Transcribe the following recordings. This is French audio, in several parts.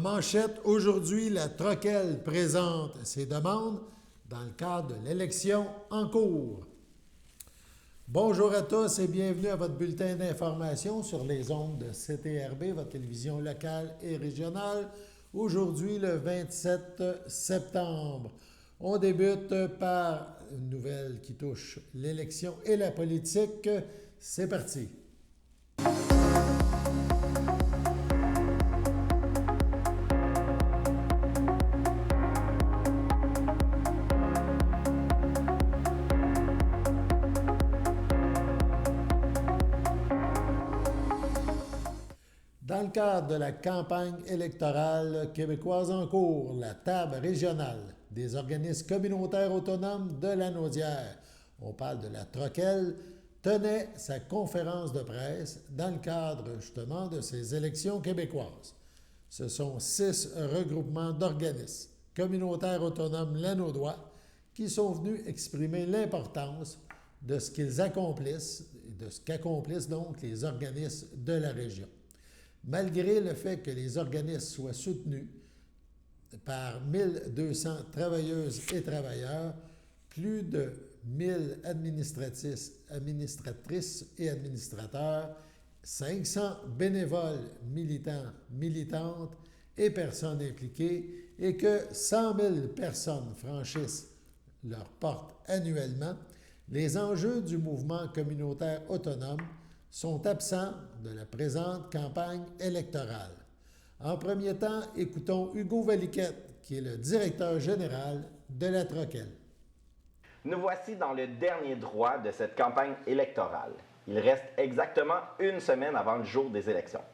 manchette, aujourd'hui, la Troquelle présente ses demandes dans le cadre de l'élection en cours. Bonjour à tous et bienvenue à votre bulletin d'information sur les ondes de CTRB, votre télévision locale et régionale. Aujourd'hui, le 27 septembre. On débute par une nouvelle qui touche l'élection et la politique. C'est parti. Dans le cadre de la campagne électorale québécoise en cours, la table régionale des organismes communautaires autonomes de Lanaudière, on parle de la Troquelle, tenait sa conférence de presse dans le cadre justement de ces élections québécoises. Ce sont 6 regroupements d'organismes communautaires autonomes lanaudois qui sont venus exprimer l'importance de ce qu'ils accomplissent, de ce qu'accomplissent donc les organismes de la région. Malgré le fait que les organismes soient soutenus par 1200 travailleuses et travailleurs, plus de 1000 administratrices et administrateurs, 500 bénévoles militants, militantes et personnes impliquées, et que 100 000 personnes franchissent leurs portes annuellement, les enjeux du mouvement communautaire autonome sont absents de la présente campagne électorale. En premier temps, écoutons Hugo Valiquette, qui est le directeur général de la Troquelle. Nous voici dans le dernier droit de cette campagne électorale. Il reste exactement une semaine avant le jour des élections.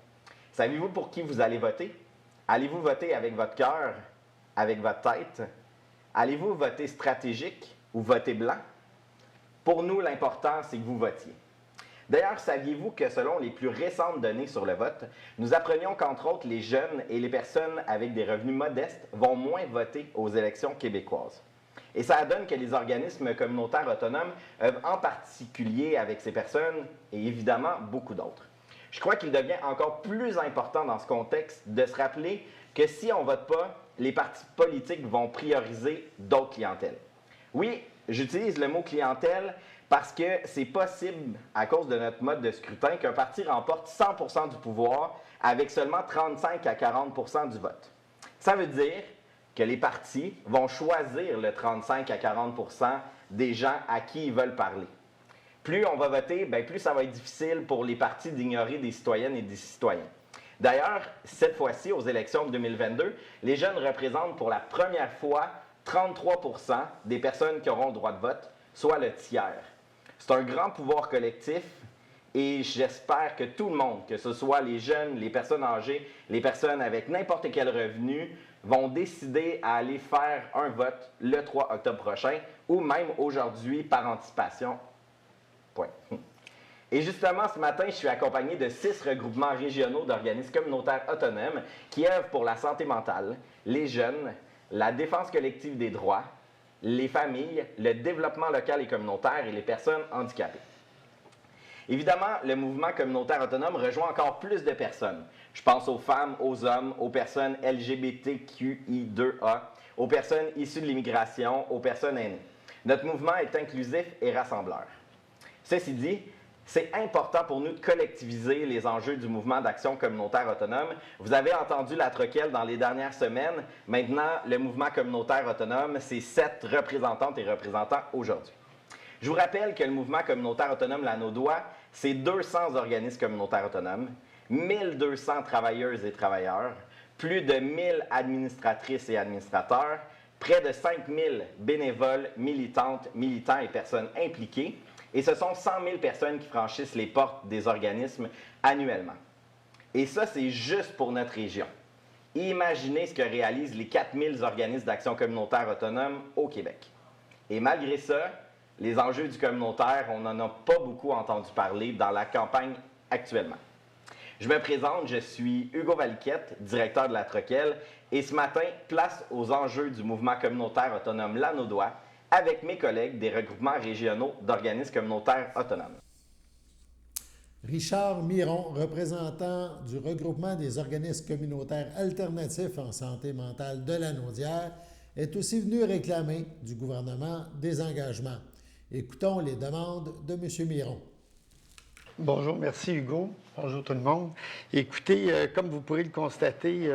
Savez-vous pour qui vous allez voter? Allez-vous voter avec votre cœur, avec votre tête? Allez-vous voter stratégique ou voter blanc? Pour nous, l'important, c'est que vous votiez. D'ailleurs, saviez-vous que selon les plus récentes données sur le vote, nous apprenions qu'entre autres, les jeunes et les personnes avec des revenus modestes vont moins voter aux élections québécoises. Et ça donne que les organismes communautaires autonomes œuvrent en particulier avec ces personnes et évidemment beaucoup d'autres. Je crois qu'il devient encore plus important dans ce contexte de se rappeler que si on ne vote pas, les partis politiques vont prioriser d'autres clientèles. Oui, j'utilise le mot clientèle parce que c'est possible, à cause de notre mode de scrutin, qu'un parti remporte 100% du pouvoir avec seulement 35 à 40% du vote. Ça veut dire que les partis vont choisir le 35 à 40% des gens à qui ils veulent parler. Plus on va voter, plus ça va être difficile pour les partis d'ignorer des citoyennes et des citoyens. D'ailleurs, cette fois-ci, aux élections de 2022, les jeunes représentent pour la première fois 33% des personnes qui auront le droit de vote, soit le tiers. C'est un grand pouvoir collectif et j'espère que tout le monde, que ce soit les jeunes, les personnes âgées, les personnes avec n'importe quel revenu, vont décider à aller faire un vote le 3 octobre prochain ou même aujourd'hui par anticipation. Point. Et justement, ce matin, je suis accompagné de 6 regroupements régionaux d'organismes communautaires autonomes qui œuvrent pour la santé mentale, les jeunes, la défense collective des droits, les familles, le développement local et communautaire et les personnes handicapées. Évidemment, le mouvement communautaire autonome rejoint encore plus de personnes. Je pense aux femmes, aux hommes, aux personnes LGBTQI2A, aux personnes issues de l'immigration, aux personnes aînées. Notre mouvement est inclusif et rassembleur. Ceci dit, c'est important pour nous de collectiviser les enjeux du mouvement d'action communautaire autonome. Vous avez entendu la Troquelle dans les dernières semaines. Maintenant, le mouvement communautaire autonome, c'est 7 représentantes et représentants aujourd'hui. Je vous rappelle que le mouvement communautaire autonome lanaudois, c'est 200 organismes communautaires autonomes, 1200 travailleuses et travailleurs, plus de 1000 administratrices et administrateurs, près de 5000 bénévoles, militantes, militants et personnes impliquées. Et ce sont 100 000 personnes qui franchissent les portes des organismes annuellement. Et ça, c'est juste pour notre région. Imaginez ce que réalisent les 4000 organismes d'action communautaire autonome au Québec. Et malgré ça, les enjeux du communautaire, on n'en a pas beaucoup entendu parler dans la campagne actuellement. Je me présente, je suis Hugo Valiquette, directeur de la Troquelle, et ce matin, place aux enjeux du mouvement communautaire autonome lanaudois, avec mes collègues des regroupements régionaux d'organismes communautaires autonomes. Richard Miron, représentant du regroupement des organismes communautaires alternatifs en santé mentale de la Naudière, est aussi venu réclamer du gouvernement des engagements. Écoutons les demandes de M. Miron. Bonjour, merci Hugo. Bonjour tout le monde. Écoutez, comme vous pourrez le constater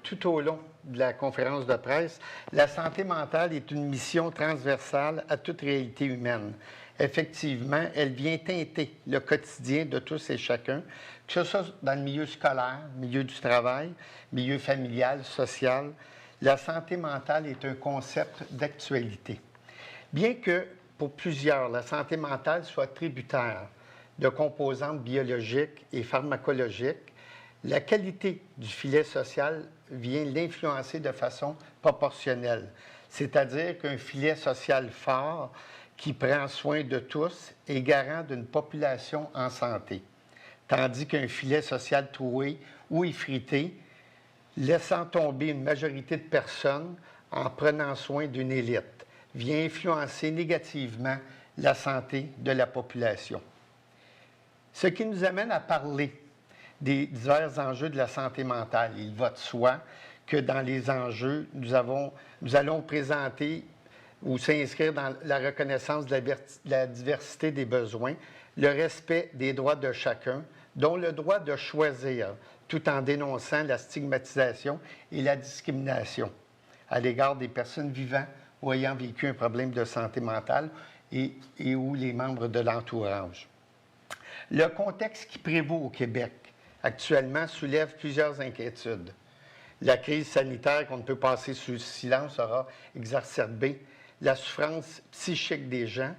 tout au long de la conférence de presse, la santé mentale est une mission transversale à toute réalité humaine. Effectivement, elle vient teinter le quotidien de tous et chacun, que ce soit dans le milieu scolaire, milieu du travail, milieu familial, social. La santé mentale est un concept d'actualité. Bien que, pour plusieurs, la santé mentale soit tributaire de composantes biologiques et pharmacologiques, la qualité du filet social vient l'influencer de façon proportionnelle. C'est-à-dire qu'un filet social fort qui prend soin de tous est garant d'une population en santé, tandis qu'un filet social troué ou effrité, laissant tomber une majorité de personnes en prenant soin d'une élite, vient influencer négativement la santé de la population. Ce qui nous amène à parler des divers enjeux de la santé mentale. Il va de soi que dans les enjeux, nous allons présenter ou s'inscrire dans la reconnaissance de la diversité des besoins, le respect des droits de chacun, dont le droit de choisir, tout en dénonçant la stigmatisation et la discrimination à l'égard des personnes vivant ou ayant vécu un problème de santé mentale et ou les membres de l'entourage. Le contexte qui prévaut au Québec actuellement soulève plusieurs inquiétudes. La crise sanitaire qu'on ne peut passer sous silence aura exacerbé la souffrance psychique des gens,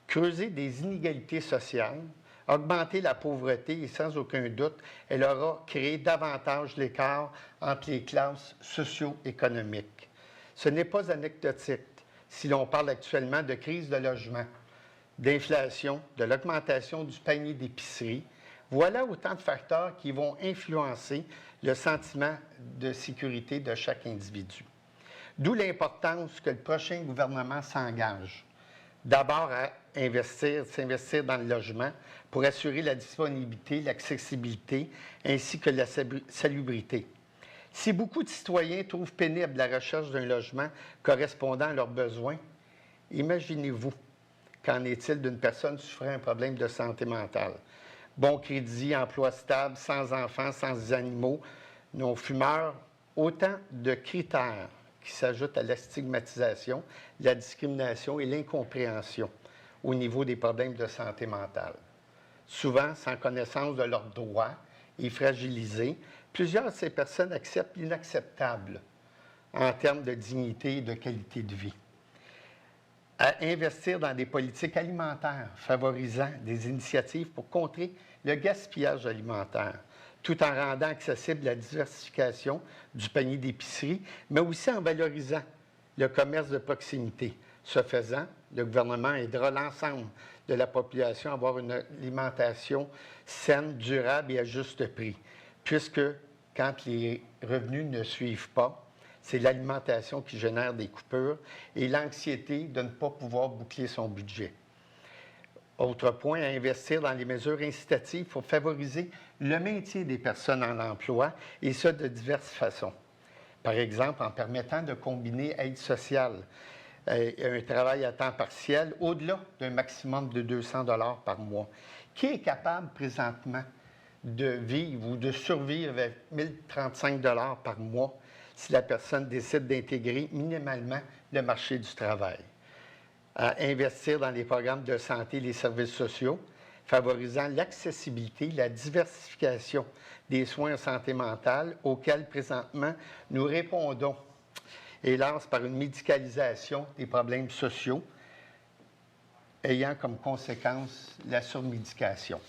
creusé des inégalités sociales, augmenté la pauvreté et sans aucun doute, elle aura créé davantage l'écart entre les classes socio-économiques. Ce n'est pas anecdotique si l'on parle actuellement de crise de logement, d'inflation, de l'augmentation du panier d'épicerie. Voilà autant de facteurs qui vont influencer le sentiment de sécurité de chaque individu. D'où l'importance que le prochain gouvernement s'engage d'abord à s'investir dans le logement pour assurer la disponibilité, l'accessibilité ainsi que la salubrité. Si beaucoup de citoyens trouvent pénible la recherche d'un logement correspondant à leurs besoins, imaginez-vous qu'en est-il d'une personne souffrant d'un problème de santé mentale? Bon crédit, emploi stable, sans enfants, sans animaux, non-fumeurs, autant de critères qui s'ajoutent à la stigmatisation, la discrimination et l'incompréhension au niveau des problèmes de santé mentale. Souvent, sans connaissance de leurs droits et fragilisés, plusieurs de ces personnes acceptent l'inacceptable en termes de dignité et de qualité de vie. À investir dans des politiques alimentaires favorisant des initiatives pour contrer le gaspillage alimentaire, tout en rendant accessible la diversification du panier d'épicerie, mais aussi en valorisant le commerce de proximité. Ce faisant, le gouvernement aidera l'ensemble de la population à avoir une alimentation saine, durable et à juste prix, puisque quand les revenus ne suivent pas, c'est l'alimentation qui génère des coupures et l'anxiété de ne pas pouvoir boucler son budget. Autre point, à investir dans les mesures incitatives pour favoriser le maintien des personnes en emploi, et ce, de diverses façons. Par exemple, en permettant de combiner aide sociale et un travail à temps partiel au-delà d'un maximum de 200 $ par mois. Qui est capable présentement de vivre ou de survivre avec 1 035 $ par mois si la personne décide d'intégrer minimalement le marché du travail? À investir dans les programmes de santé et les services sociaux, favorisant l'accessibilité, la diversification des soins en santé mentale auxquels présentement nous répondons, hélas, par une médicalisation des problèmes sociaux ayant comme conséquence la surmédication.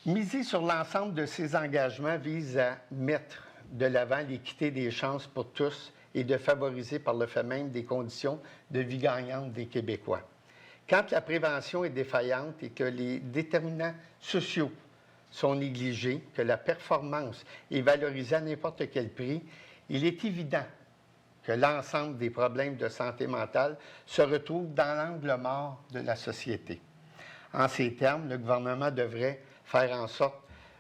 Miser sur l'ensemble de ces engagements vise à mettre de l'avant l'équité des chances pour tous et de favoriser par le fait même des conditions de vie gagnantes des Québécois. Quand la prévention est défaillante et que les déterminants sociaux sont négligés, que la performance est valorisée à n'importe quel prix, il est évident que l'ensemble des problèmes de santé mentale se retrouvent dans l'angle mort de la société. En ces termes, le gouvernement devrait faire en sorte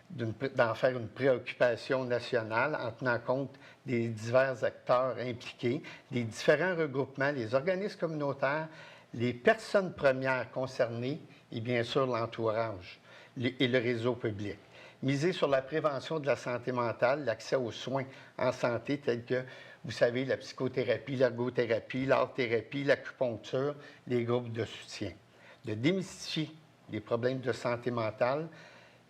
d'en faire une préoccupation nationale en tenant compte des divers acteurs impliqués, des différents regroupements, les organismes communautaires, les personnes premières concernées et bien sûr l'entourage et le réseau public. Miser sur la prévention de la santé mentale, l'accès aux soins en santé tels que, vous savez, la psychothérapie, l'ergothérapie, l'art-thérapie, l'acupuncture, les groupes de soutien. De démystifier les problèmes de santé mentale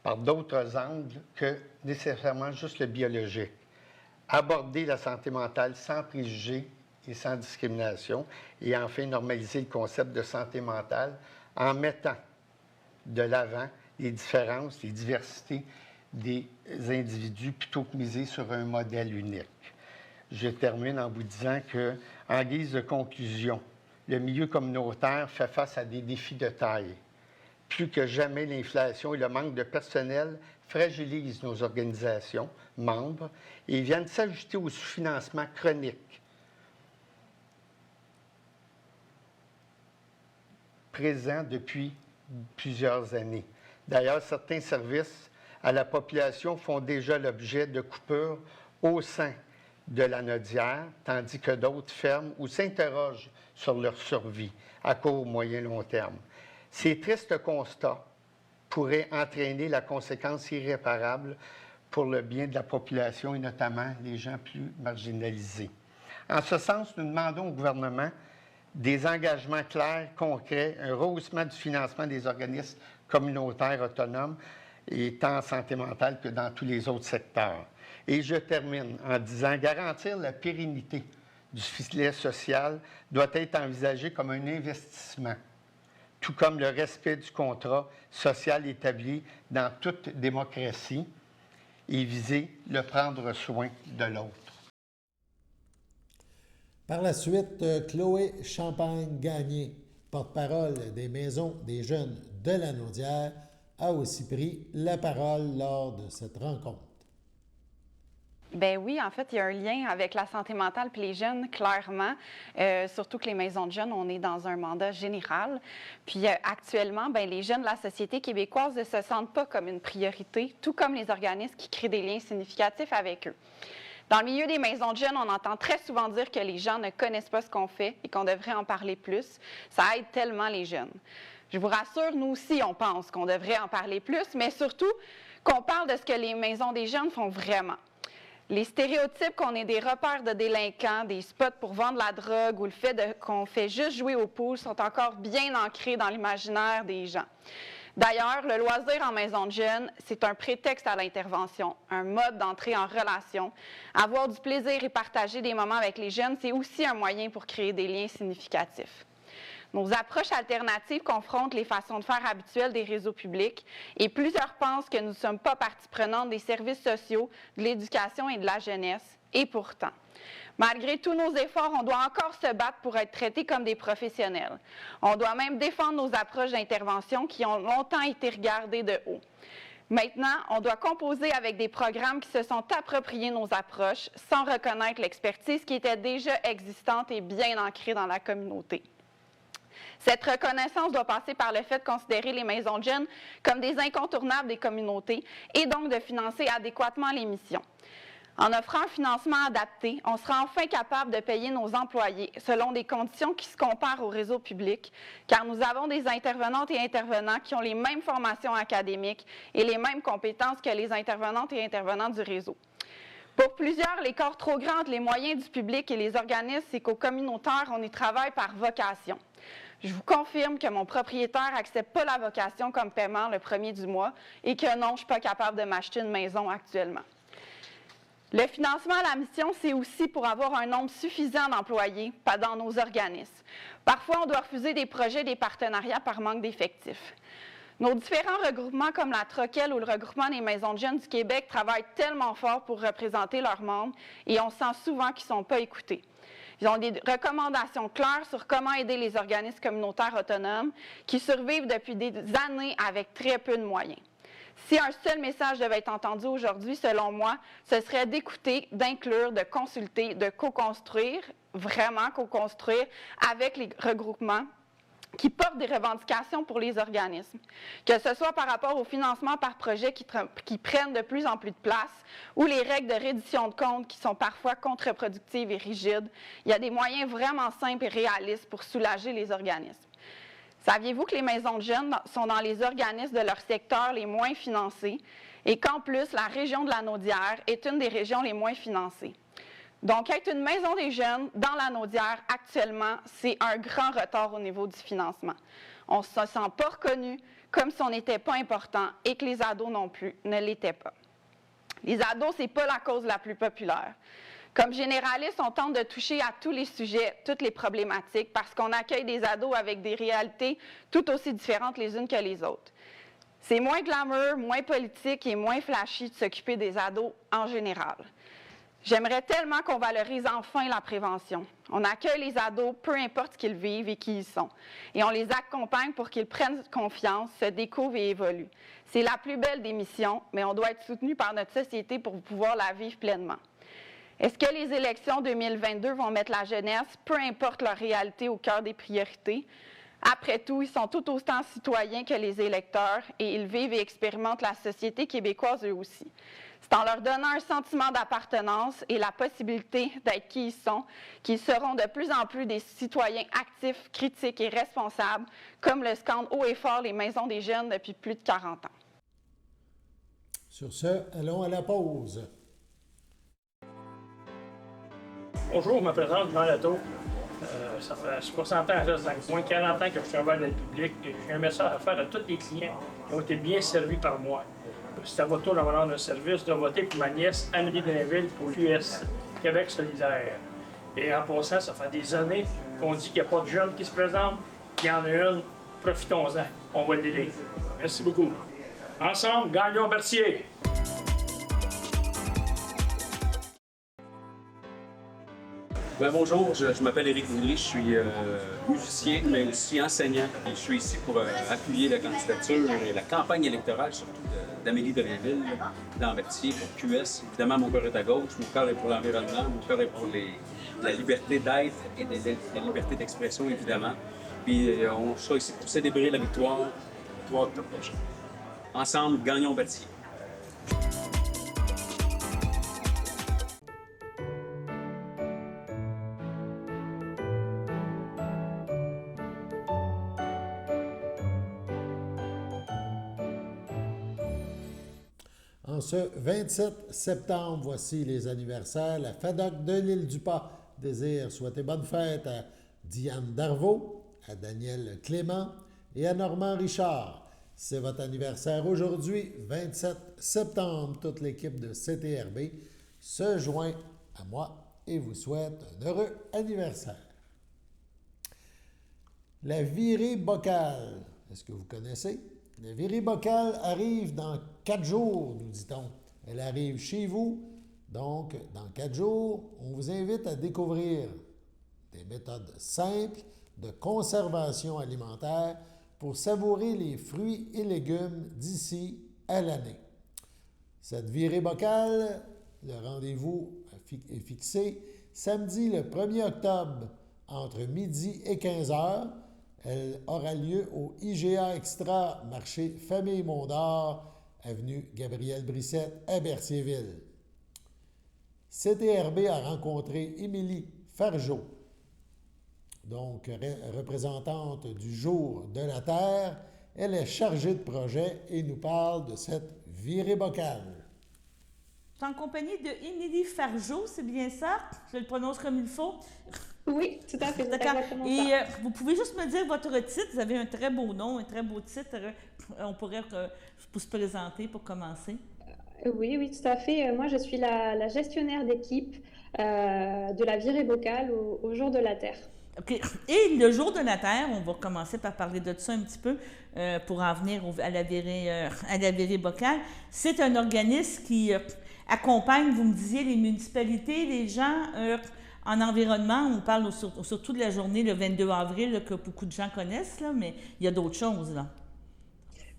par d'autres angles que nécessairement juste le biologique. Aborder la santé mentale sans préjugés et sans discrimination. Et enfin, normaliser le concept de santé mentale en mettant de l'avant les différences, les diversités des individus plutôt que miser sur un modèle unique. Je termine en vous disant que, en guise de conclusion, le milieu communautaire fait face à des défis de taille. Plus que jamais, l'inflation et le manque de personnel fragilisent nos organisations, membres, et viennent s'ajouter au sous-financement chronique présent depuis plusieurs années. D'ailleurs, certains services à la population font déjà l'objet de coupures au sein de la Nodière, tandis que d'autres ferment ou s'interrogent sur leur survie à court, moyen, long terme. Ces tristes constats pourraient entraîner la conséquence irréparable pour le bien de la population et notamment les gens plus marginalisés. En ce sens, nous demandons au gouvernement des engagements clairs, concrets, un rehaussement du financement des organismes communautaires autonomes, et tant en santé mentale que dans tous les autres secteurs. Et je termine en disant, garantir la pérennité du filet social doit être envisagé comme un investissement, tout comme le respect du contrat social établi dans toute démocratie et viser le prendre soin de l'autre. Par la suite, Chloé Champagne-Gagné, porte-parole des Maisons des jeunes de la Naudière, a aussi pris la parole lors de cette rencontre. Ben oui, en fait, il y a un lien avec la santé mentale et les jeunes, clairement. Surtout que les maisons de jeunes, on est dans un mandat général. Puis actuellement, ben, les jeunes de la société québécoise ne se sentent pas comme une priorité, tout comme les organismes qui créent des liens significatifs avec eux. Dans le milieu des maisons de jeunes, on entend très souvent dire que les gens ne connaissent pas ce qu'on fait et qu'on devrait en parler plus. Ça aide tellement les jeunes. Je vous rassure, nous aussi, on pense qu'on devrait en parler plus, mais surtout qu'on parle de ce que les maisons des jeunes font vraiment. Les stéréotypes qu'on est des repères de délinquants, des spots pour vendre la drogue ou le fait qu'on fait juste jouer au pool sont encore bien ancrés dans l'imaginaire des gens. D'ailleurs, le loisir en maison de jeunes, c'est un prétexte à l'intervention, un mode d'entrée en relation. Avoir du plaisir et partager des moments avec les jeunes, c'est aussi un moyen pour créer des liens significatifs. Nos approches alternatives confrontent les façons de faire habituelles des réseaux publics et plusieurs pensent que nous ne sommes pas partie prenante des services sociaux, de l'éducation et de la jeunesse. Et pourtant, malgré tous nos efforts, on doit encore se battre pour être traités comme des professionnels. On doit même défendre nos approches d'intervention qui ont longtemps été regardées de haut. Maintenant, on doit composer avec des programmes qui se sont appropriés nos approches sans reconnaître l'expertise qui était déjà existante et bien ancrée dans la communauté. Cette reconnaissance doit passer par le fait de considérer les maisons de jeunes comme des incontournables des communautés et donc de financer adéquatement les missions. En offrant un financement adapté, on sera enfin capable de payer nos employés selon des conditions qui se comparent au réseau public, car nous avons des intervenantes et intervenants qui ont les mêmes formations académiques et les mêmes compétences que les intervenantes et intervenants du réseau. Pour plusieurs, l'écart trop grand entre les moyens du public et les organismes, c'est qu'aux communautaires, on y travaille par vocation. Je vous confirme que mon propriétaire n'accepte pas la vocation comme paiement le premier du mois et que non, je ne suis pas capable de m'acheter une maison actuellement. Le financement à la mission, c'est aussi pour avoir un nombre suffisant d'employés dans nos organismes. Parfois, on doit refuser des projets, des partenariats par manque d'effectifs. Nos différents regroupements comme la Troquelle ou le regroupement des maisons de jeunes du Québec travaillent tellement fort pour représenter leurs membres et on sent souvent qu'ils ne sont pas écoutés. Ils ont des recommandations claires sur comment aider les organismes communautaires autonomes qui survivent depuis des années avec très peu de moyens. Si un seul message devait être entendu aujourd'hui, selon moi, ce serait d'écouter, d'inclure, de consulter, de co-construire, vraiment co-construire avec les regroupements qui portent des revendications pour les organismes, que ce soit par rapport au financement par projet qui prennent de plus en plus de place ou les règles de reddition de comptes qui sont parfois contre-productives et rigides. Il y a des moyens vraiment simples et réalistes pour soulager les organismes. Saviez-vous que les maisons de jeunes sont dans les organismes de leur secteur les moins financés et qu'en plus, la région de la Naudière est une des régions les moins financées? Donc, être une maison des jeunes dans la Naudière, actuellement, c'est un grand retard au niveau du financement. On ne se sent pas reconnu comme si on n'était pas important et que les ados non plus ne l'étaient pas. Les ados, ce n'est pas la cause la plus populaire. Comme généraliste, on tente de toucher à tous les sujets, toutes les problématiques, parce qu'on accueille des ados avec des réalités tout aussi différentes les unes que les autres. C'est moins glamour, moins politique et moins flashy de s'occuper des ados en général. J'aimerais tellement qu'on valorise enfin la prévention. On accueille les ados, peu importe ce qu'ils vivent et qui ils sont. Et on les accompagne pour qu'ils prennent confiance, se découvrent et évoluent. C'est la plus belle des missions, mais on doit être soutenu par notre société pour pouvoir la vivre pleinement. Est-ce que les élections 2022 vont mettre la jeunesse, peu importe leur réalité, au cœur des priorités? Après tout, ils sont tout autant citoyens que les électeurs et ils vivent et expérimentent la société québécoise eux aussi. C'est en leur donnant un sentiment d'appartenance et la possibilité d'être qui ils sont qu'ils seront de plus en plus des citoyens actifs, critiques et responsables, comme le scandent haut et fort les maisons des jeunes depuis plus de 40 ans. Sur ce, allons à la pause. Bonjour, je me présente Jean Latour. Ça fait 60 ans, ça fait moins de 40 ans que je travaille dans le public. J'ai un message à faire à tous les clients qui ont été bien servis par moi. C'est à votre tour d'avoir un service de voter pour ma nièce Amélie Drainville pour QS, Québec solidaire. Et en passant, ça fait des années qu'on dit qu'il n'y a pas de jeunes qui se présentent. Il y en a une, profitons-en, on va l'aider. Merci beaucoup. Ensemble, gagnons Berthier! Bonjour, je m'appelle Éric Boudry, je suis musicien, mais aussi enseignant. Et je suis ici pour appuyer la candidature et la campagne électorale, surtout d'Amélie Drainville, dans Berthier, pour QS. Évidemment, mon cœur est à gauche, mon cœur est pour l'environnement, mon cœur est pour la liberté d'être et la liberté d'expression, évidemment. Puis on sera ici pour célébrer la victoire, le 3 octobre prochain. Ensemble, gagnons Berthier. En ce 27 septembre, voici les anniversaires. La FADOC de l'Île-du-Pas désire souhaiter bonne fête à Diane Darvaux, à Daniel Clément et à Normand Richard. C'est votre anniversaire aujourd'hui, 27 septembre. Toute l'équipe de CTRB se joint à moi et vous souhaite un heureux anniversaire. La virée boccale, est-ce que vous connaissez? La virée boccale arrive dans 4 jours, nous dit-on. Elle arrive chez vous. Donc, dans 4 jours, on vous invite à découvrir des méthodes simples de conservation alimentaire pour savourer les fruits et légumes d'ici à l'année. Cette virée boccale, le rendez-vous est fixé samedi le 1er octobre entre midi et 15 heures. Elle aura lieu au IGA Extra, marché Famille Mondor, avenue Gabriel-Brissette à Berthierville. CTRB a rencontré Émilie Fargeau, donc représentante du Jour de la Terre. Elle est chargée de projet et nous parle de cette virée boccale. Je suis en compagnie de Émilie Fargeau, c'est bien ça? Je le prononce comme il faut. Oui, tout à fait. D'accord. Et vous pouvez juste me dire votre titre. Vous avez un très beau nom, un très beau titre. On pourrait vous se présenter pour commencer. Oui, tout à fait. Moi, je suis la gestionnaire d'équipe de la virée boccale au Jour de la Terre. OK. Et le Jour de la Terre, on va commencer par parler de ça un petit peu pour en venir à la virée boccale. C'est un organisme qui accompagne, vous me disiez, les municipalités, les gens en environnement. On parle surtout de la journée le 22 avril là, que beaucoup de gens connaissent, là, mais il y a d'autres choses, là.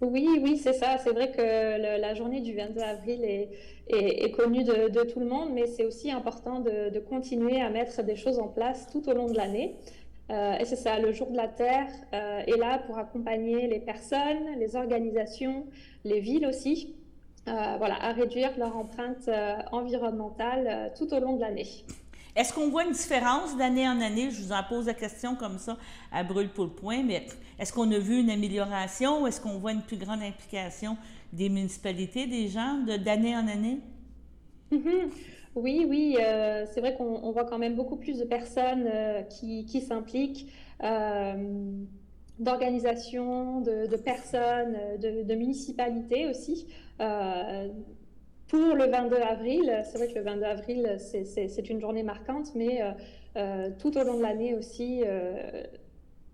Oui, c'est ça. C'est vrai que la journée du 22 avril est connue de tout le monde, mais c'est aussi important de continuer à mettre des choses en place tout au long de l'année. Et c'est ça, le Jour de la Terre est là pour accompagner les personnes, les organisations, les villes aussi, voilà, à réduire leur empreinte environnementale tout au long de l'année. Est-ce qu'on voit une différence d'année en année? Je vous en pose la question comme ça à brûle pour le point, mais est-ce qu'on a vu une amélioration ou est-ce qu'on voit une plus grande implication des municipalités, des gens, d'année en année? Oui, c'est vrai qu'on voit quand même beaucoup plus de personnes qui s'impliquent, d'organisations, de personnes, de municipalités aussi. Pour le 22 avril, c'est vrai que le 22 avril, c'est une journée marquante, mais tout au long de l'année aussi,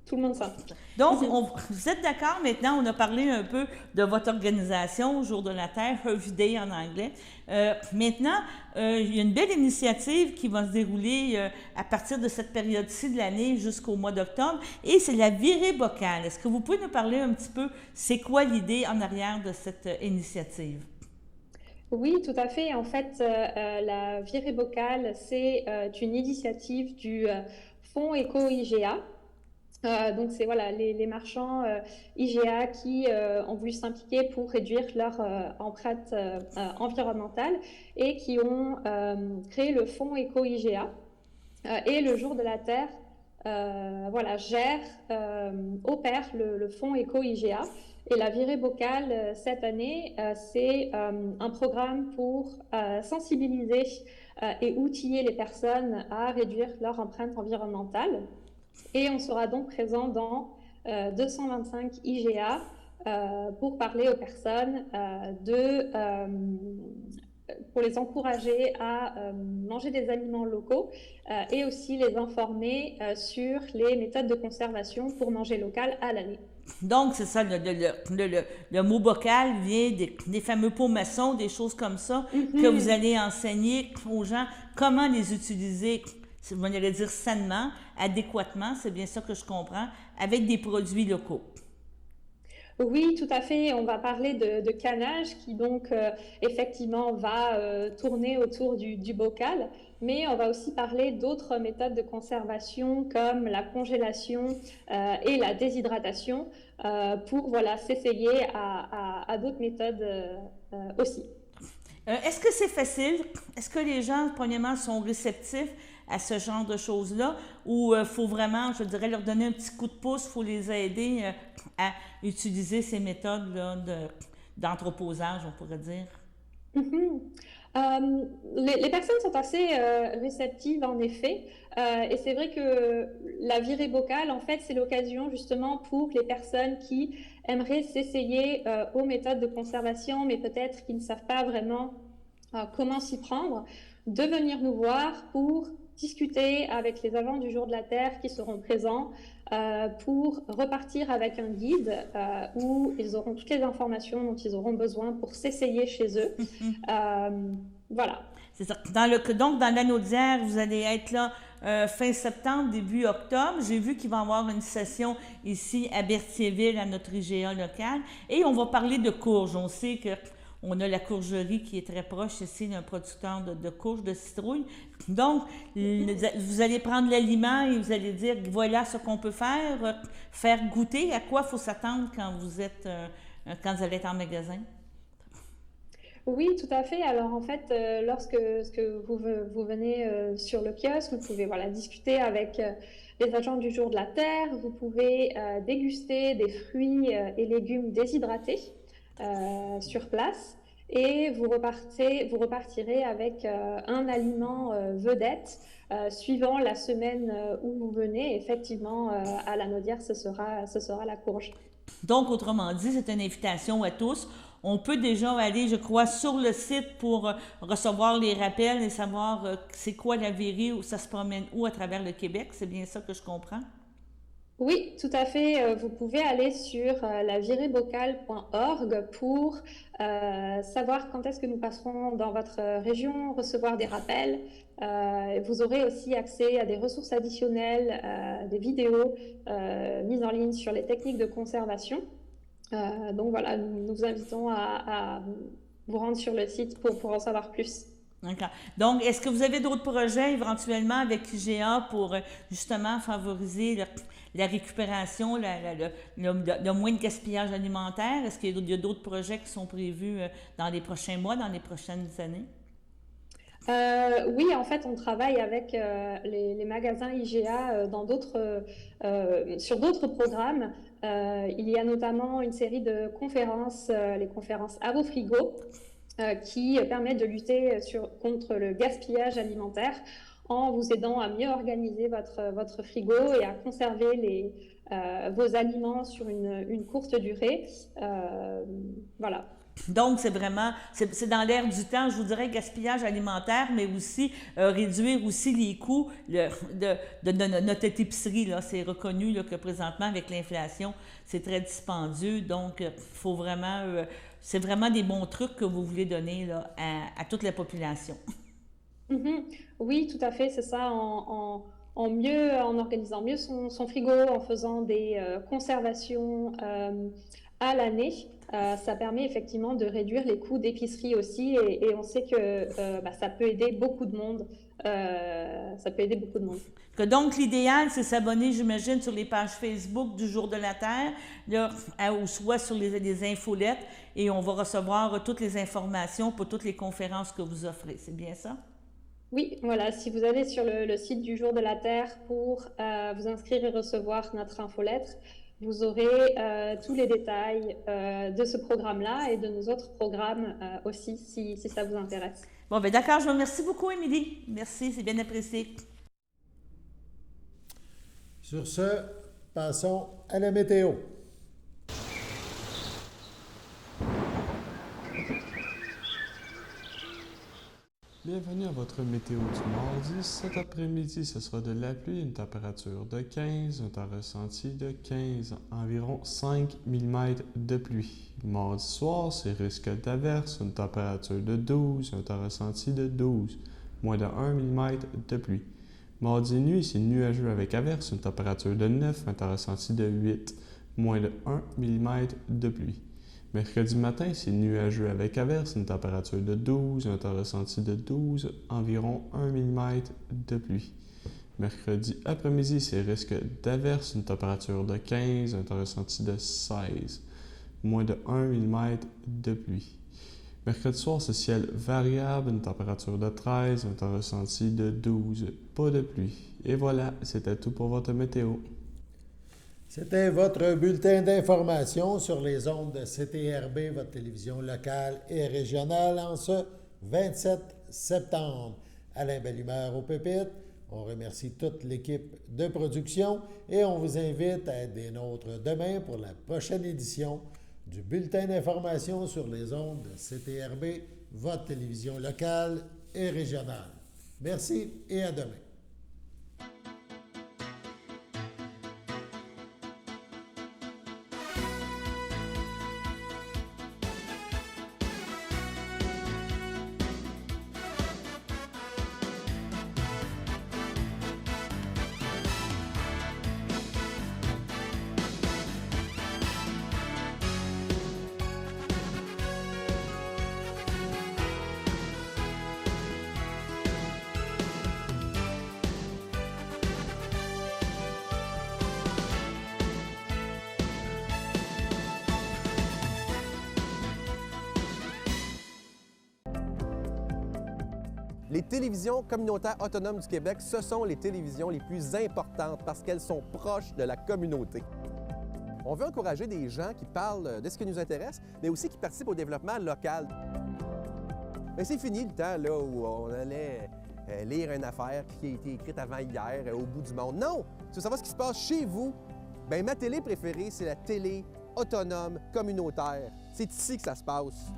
tout le monde s'implique. Donc, vous êtes d'accord maintenant, on a parlé un peu de votre organisation, Jour de la Terre, Earth Day en anglais. Maintenant, il y a une belle initiative qui va se dérouler à partir de cette période-ci de l'année jusqu'au mois d'octobre, et c'est la virée bocale. Est-ce que vous pouvez nous parler un petit peu, c'est quoi l'idée en arrière de cette initiative? Oui, tout à fait. En fait, la virée bocale, c'est une initiative du Fonds Éco-IGA. Donc, c'est voilà, les marchands IGA qui ont voulu s'impliquer pour réduire leur empreinte environnementale et qui ont créé le Fonds Éco-IGA. Et le Jour de la Terre voilà, opère le Fonds Éco-IGA. Et la virée bocale, cette année, c'est un programme pour sensibiliser et outiller les personnes à réduire leur empreinte environnementale. Et on sera donc présent dans 225 IGA pour parler aux personnes pour les encourager à manger des aliments locaux et aussi les informer sur les méthodes de conservation pour manger local à l'année. Donc, c'est ça, le mot bocal vient des fameux pots maçons, des choses comme ça, que vous allez enseigner aux gens comment les utiliser, on allait dire sainement, adéquatement, c'est bien ça que je comprends, avec des produits locaux. Oui, tout à fait. On va parler de canage qui donc effectivement va tourner autour du bocal, mais on va aussi parler d'autres méthodes de conservation comme la congélation et la déshydratation pour voilà, s'essayer à d'autres méthodes aussi. Est-ce que c'est facile? Est-ce que les gens, premièrement, sont réceptifs à ce genre de choses-là ou il faut vraiment, je dirais, leur donner un petit coup de pouce, il faut les aider à utiliser ces méthodes-là d'entreposage, on pourrait dire? Les personnes sont assez réceptives, en effet. Et c'est vrai que la virée bocale, en fait, c'est l'occasion justement pour les personnes qui aimeraient s'essayer aux méthodes de conservation, mais peut-être qui ne savent pas vraiment comment s'y prendre, de venir nous voir pour discuter avec les agents du Jour de la Terre qui seront présents pour repartir avec un guide où ils auront toutes les informations dont ils auront besoin pour s'essayer chez eux. Voilà. C'est ça. Donc, dans la Naudière, vous allez être là fin septembre, début octobre. J'ai vu qu'il va y avoir une session ici à Berthierville, à notre IGA local. Et on va parler de courges. On sait qu'on a la courgerie qui est très proche ici d'un producteur de courges, de citrouilles. Donc, vous allez prendre l'aliment et vous allez dire, voilà ce qu'on peut faire goûter. À quoi il faut s'attendre quand vous allez être en magasin? Oui, tout à fait. Alors en fait, lorsque vous venez sur le kiosque, vous pouvez voilà, discuter avec les agents du Jour de la Terre, vous pouvez déguster des fruits et légumes déshydratés sur place et vous repartirez avec un aliment vedette suivant la semaine où vous venez. Effectivement, à la Naudière, ce sera la courge. Donc, autrement dit, c'est une invitation à tous. On peut déjà aller, je crois, sur le site pour recevoir les rappels et savoir c'est quoi la virée, où ça se promène où à travers le Québec. C'est bien ça que je comprends? Oui, tout à fait. Vous pouvez aller sur lavireebocale.org pour savoir quand est-ce que nous passerons dans votre région, recevoir des rappels. Vous aurez aussi accès à des ressources additionnelles, des vidéos mises en ligne sur les techniques de conservation. Donc voilà, nous vous invitons à vous rendre sur le site pour en savoir plus. D'accord. Donc, est-ce que vous avez d'autres projets éventuellement avec IGA pour justement favoriser la récupération, le moins de gaspillage alimentaire? Est-ce qu'il y a d'autres projets qui sont prévus dans les prochains mois, dans les prochaines années? Oui, en fait, on travaille avec les magasins IGA sur d'autres programmes. Il y a notamment une série de conférences, les conférences À vos frigos, qui permettent de lutter contre le gaspillage alimentaire en vous aidant à mieux organiser votre frigo et à conserver vos aliments sur une courte durée. Voilà. Donc, c'est dans l'air du temps, je vous dirais, gaspillage alimentaire, mais aussi réduire aussi les coûts de notre épicerie. Là. C'est reconnu là, que présentement, avec l'inflation, c'est très dispendieux. Donc, faut vraiment, c'est vraiment des bons trucs que vous voulez donner là, à toute la population. Mm-hmm. Oui, tout à fait, c'est ça. En organisant mieux son frigo, en faisant des conservations à l'année. Ça permet effectivement de réduire les coûts d'épicerie aussi et on sait que ça peut aider beaucoup de monde. Donc, l'idéal, c'est s'abonner, j'imagine, sur les pages Facebook du Jour de la Terre, là, ou soit sur les infolettes, et on va recevoir toutes les informations pour toutes les conférences que vous offrez. C'est bien ça? Oui, voilà. Si vous allez sur le site du Jour de la Terre pour vous inscrire et recevoir notre infolettre, vous aurez tous les détails de ce programme-là et de nos autres programmes aussi, si ça vous intéresse. Bon, bien d'accord. Je vous remercie beaucoup, Émilie. Merci, c'est bien apprécié. Sur ce, passons à la météo. Bienvenue à votre météo du mardi. Cet après-midi, ce sera de la pluie, une température de 15, un temps ressenti de 15, environ 5 mm de pluie. Mardi soir, c'est risque d'averse, une température de 12, un temps ressenti de 12, moins de 1 mm de pluie. Mardi nuit, c'est nuageux avec averse, une température de 9, un temps ressenti de 8, moins de 1 mm de pluie. Mercredi matin, c'est nuageux avec averse, une température de 12, un temps ressenti de 12, environ 1 mm de pluie. Mercredi après-midi, c'est risque d'averse, une température de 15, un temps ressenti de 16, moins de 1 mm de pluie. Mercredi soir, c'est ciel variable, une température de 13, un temps ressenti de 12, pas de pluie. Et voilà, c'était tout pour votre météo. C'était votre bulletin d'information sur les ondes de CTRB, votre télévision locale et régionale, en ce 27 septembre. Alain Bellumeur au pupitre. On remercie toute l'équipe de production et on vous invite à être des nôtres demain pour la prochaine édition du bulletin d'information sur les ondes de CTRB, votre télévision locale et régionale. Merci et à demain. Les télévisions communautaires autonomes du Québec, ce sont les télévisions les plus importantes parce qu'elles sont proches de la communauté. On veut encourager des gens qui parlent de ce qui nous intéresse, mais aussi qui participent au développement local. Mais c'est fini le temps là, où on allait lire une affaire qui a été écrite avant hier au bout du monde. Non! Tu veux savoir ce qui se passe chez vous? Bien, ma télé préférée, c'est la télé autonome communautaire. C'est ici que ça se passe.